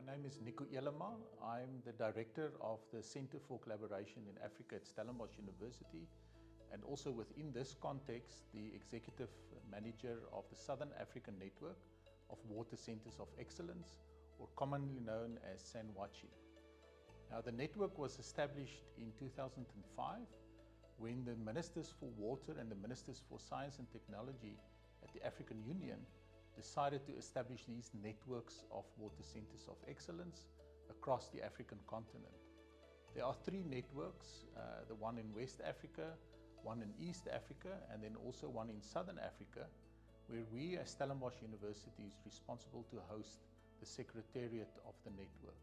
My name is Nico Elema. I'm the Director of the Center for Collaboration in Africa at Stellenbosch University, and also within this context, the Executive Manager of the Southern African Network of Water Centers of Excellence, or commonly known as SANWATCE. Now, the network was established in 2005 when the Ministers for Water and the Ministers for Science and Technology at the African Union decided to establish these networks of water centers of excellence across the African continent. There are three networks, the one in West Africa, one in East Africa, and then also one in Southern Africa, where we as Stellenbosch University is responsible to host the secretariat of the network.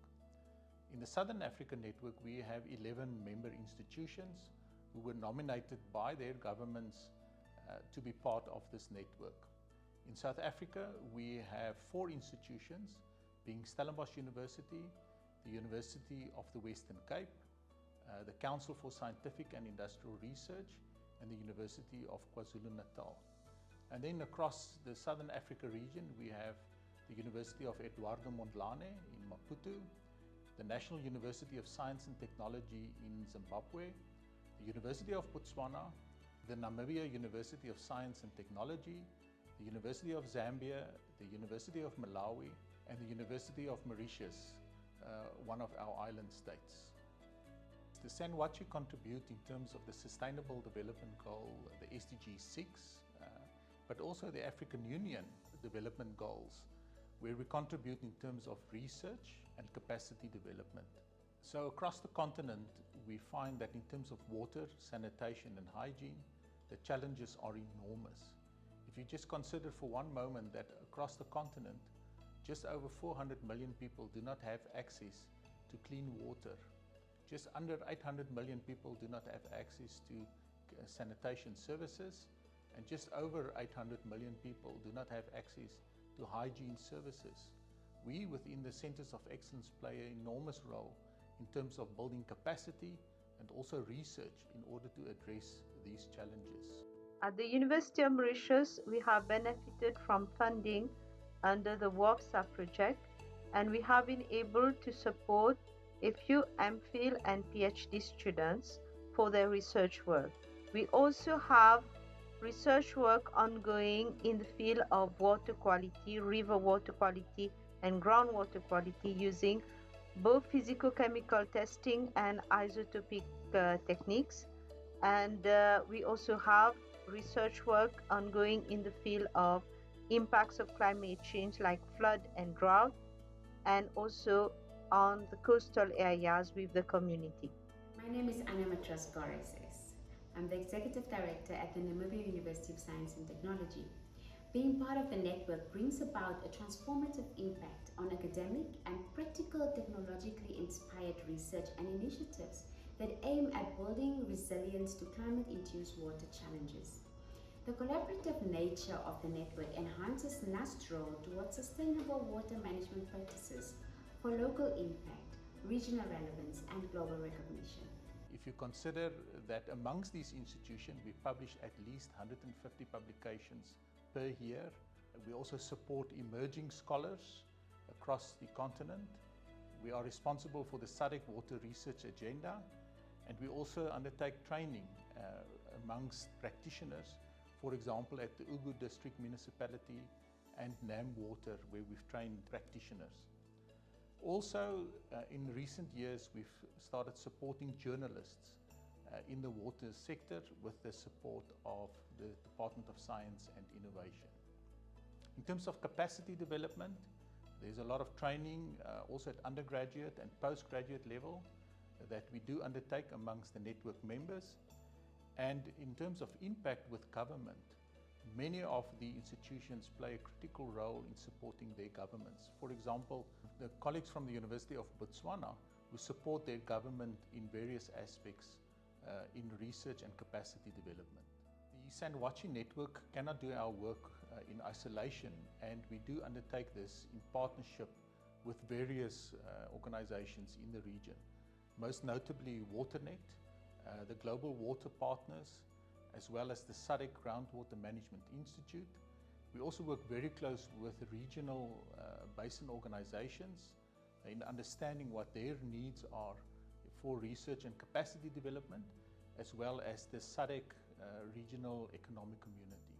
In the Southern African network, we have 11 member institutions who were nominated by their governments to be part of this network. In South Africa, we have 4 institutions, being Stellenbosch University, the University of the Western Cape, the Council for Scientific and Industrial Research, and the University of KwaZulu-Natal. And then across the Southern Africa region, we have the University of Eduardo Mondlane in Maputo, the National University of Science and Technology in Zimbabwe, the University of Botswana, the Namibia University of Science and Technology, the University of Zambia, the University of Malawi, and the University of Mauritius, one of our island states. The SANWATCE contribute in terms of the Sustainable Development Goal, the SDG 6, but also the African Union Development Goals, where we contribute in terms of research and capacity development. So across the continent, we find that in terms of water, sanitation and hygiene, the challenges are enormous. If you just consider for one moment that across the continent, just over 400 million people do not have access to clean water. Just under 800 million people do not have access to sanitation services, and just over 800 million people do not have access to hygiene services. We within the Centers of Excellence play an enormous role in terms of building capacity and also research in order to address these challenges. At the University of Mauritius, we have benefited from funding under the WAPSA project, and we have been able to support a few MPhil and PhD students for their research work. We also have research work ongoing in the field of water quality, river water quality, and groundwater quality using both physico-chemical testing and isotopic techniques. And we also have research work ongoing in the field of impacts of climate change like flood and drought, and also on the coastal areas with the community. My name is Anna Matras-Goreses. I'm the Executive Director at the Namibia University of Science and Technology. Being part of the network brings about a transformative impact on academic and practical technologically inspired research and initiatives that aim at building resilience to climate-induced water challenges. The collaborative nature of the network enhances NAS's role towards sustainable water management practices for local impact, regional relevance, and global recognition. If you consider that amongst these institutions, we publish at least 150 publications per year. We also support emerging scholars across the continent. We are responsible for the SADC Water Research Agenda, and we also undertake training amongst practitioners, for example at the AUDA District Municipality and NAM Water, where we've trained practitioners. Also, in recent years, we've started supporting journalists in the water sector with the support of the Department of Science and Innovation. In terms of capacity development, there's a lot of training also at undergraduate and postgraduate level that we do undertake amongst the network members. And in terms of impact with government, many of the institutions play a critical role in supporting their governments. For example, the colleagues from the University of Botswana who support their government in various aspects in research and capacity development. The SANWATCE network cannot do our work in isolation, and we do undertake this in partnership with various organizations in the region, most notably WaterNet, the Global Water Partners, as well as the SADC Groundwater Management Institute. We also work very close with regional basin organizations in understanding what their needs are for research and capacity development, as well as the SADC regional economic community.